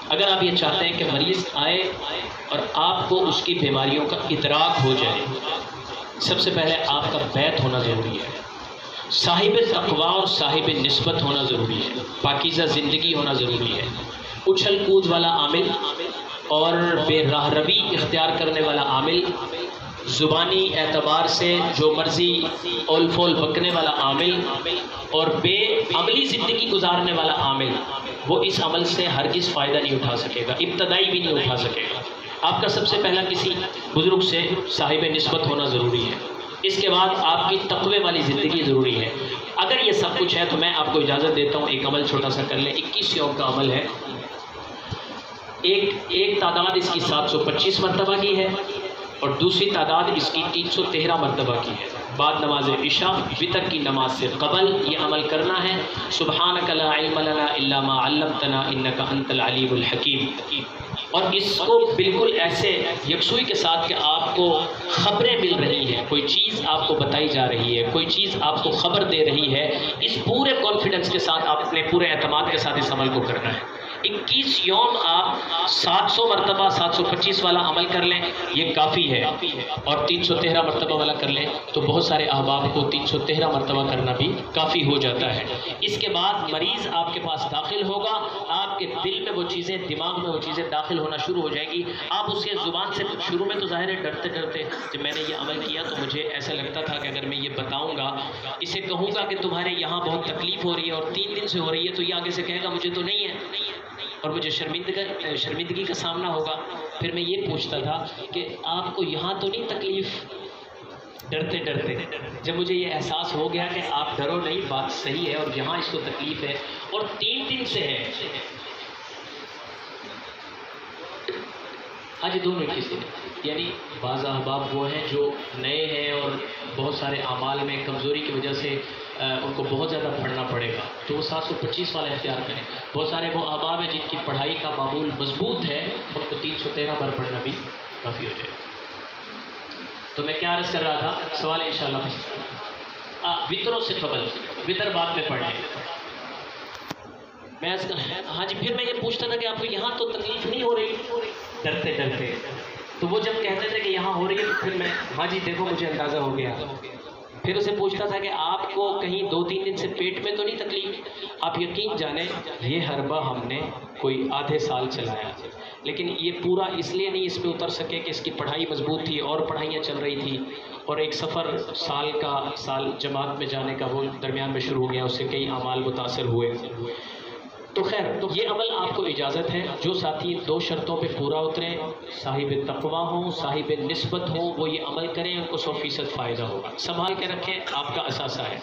اگر آپ یہ چاہتے ہیں کہ مریض آئے اور آپ کو اس کی بیماریوں کا ادراک ہو جائے، سب سے پہلے آپ کا بیت ہونا ضروری ہے، صاحب تقویٰ اور صاحب نسبت ہونا ضروری ہے، پاکیزہ زندگی ہونا ضروری ہے۔ اچھل کود والا عامل اور بے راہ روی اختیار کرنے والا عامل، زبانی اعتبار سے جو مرضی اول فول بکنے والا عامل اور بے عملی زندگی گزارنے والا عامل، وہ اس عمل سے ہرگز فائدہ نہیں اٹھا سکے گا، ابتدائی بھی نہیں اٹھا سکے گا۔ آپ کا سب سے پہلا کسی بزرگ سے صاحب نسبت ہونا ضروری ہے، اس کے بعد آپ کی تقوی والی زندگی ضروری ہے۔ اگر یہ سب کچھ ہے تو میں آپ کو اجازت دیتا ہوں ایک عمل چھوٹا سا کر لیں۔ 21 یوم کا عمل ہے، ایک تعداد اس کی 725 مرتبہ کی ہے اور دوسری تعداد اس کی 313 مرتبہ کی ہے۔ بعد نماز عشاء وتر کی نماز سے قبل یہ عمل کرنا ہے۔ سبحانک لا علم لنا الا ما علمتنا انک انت العلیم الحکیم۔ اور اس کو بالکل ایسے یکسوئی کے ساتھ کہ آپ کو خبریں مل رہی ہیں، کوئی چیز آپ کو بتائی جا رہی ہے، کوئی چیز آپ کو خبر دے رہی ہے، اس پورے کانفیڈنس کے ساتھ آپ اپنے پورے اعتماد کے ساتھ اس عمل کو کرنا ہے۔ 21 یوم آپ 700 مرتبہ 725 والا عمل کر لیں، یہ کافی ہے، اور 313 مرتبہ والا کر لیں تو بہت سارے احباب کو 313 مرتبہ کرنا بھی کافی ہو جاتا ہے۔ اس کے بعد مریض آپ کے پاس داخل ہوگا، آپ کے دل میں وہ چیزیں، دماغ میں وہ چیزیں داخل ہونا شروع ہو جائیں گی۔ آپ اس کے زبان سے شروع میں تو ظاہر ہے ڈرتے ڈرتے، جب میں نے یہ عمل کیا تو مجھے ایسا لگتا تھا کہ اگر میں یہ بتاؤں گا، اسے کہوں گا کہ تمہارے یہاں بہت تکلیف ہو رہی ہے اور 3 دن سے ہو رہی ہے، تو یہ آگے سے کہے گا مجھے تو نہیں ہے اور مجھے شرمندگی کا سامنا ہوگا۔ پھر میں یہ پوچھتا تھا کہ آپ کو یہاں تو نہیں تکلیف؟ ڈرتے ڈرتے جب مجھے یہ احساس ہو گیا کہ آپ ڈرو نہیں، بات صحیح ہے اور یہاں اس کو تکلیف ہے اور 3 دن سے ہے، آج 2 منٹ کسی نے، یعنی بعض احباب وہ ہیں جو نئے ہیں اور بہت سارے اعمال میں کمزوری کی وجہ سے ان کو بہت زیادہ پڑھنا پڑے گا، تو وہ 725 والا اختیار کریں۔ بہت سارے وہ احباب ہیں جن کی پڑھائی کا معمول مضبوط ہے، ان کو 313 بار پڑھنا بھی کافی ہو جائے گا۔ تو میں کیا عرض کر رہا تھا، سوال ہے انشاءاللہ۔ وطروں سے قبل، وطر بعد میں پڑھیں۔ ہاں جی، پھر میں یہ پوچھتا تھا کہ آپ کو یہاں تو تکلیف نہیں ہو رہی؟ ڈرتے ڈرتے تو وہ جب کہتے تھے کہ یہاں ہو رہی ہے تو پھر میں، ہاں جی دیکھو مجھے اندازہ ہو گیا۔ پھر اسے پوچھتا تھا کہ آپ کو کہیں 2-3 دن سے پیٹ میں تو نہیں تکلیف؟ آپ یقین جانیں یہ حربہ ہم نے کوئی آدھے سال چلایا، لیکن یہ پورا اس لیے نہیں اس پہ اتر سکے کہ اس کی پڑھائی مضبوط تھی اور پڑھائیاں چل رہی تھی، اور ایک سفر سال جماعت میں جانے کا وہ درمیان میں شروع ہو گیا، اس سے کئی اعمال متاثر ہوئے۔ تو خیر یہ عمل آپ کو اجازت ہے، جو ساتھی 2 شرطوں پہ پورا اتریں، صاحب تقویٰ ہوں، صاحب نسبت ہوں، وہ یہ عمل کریں، ان کو 100% فائدہ ہوگا۔ سنبھال کے رکھیں، آپ کا اثاثہ ہے۔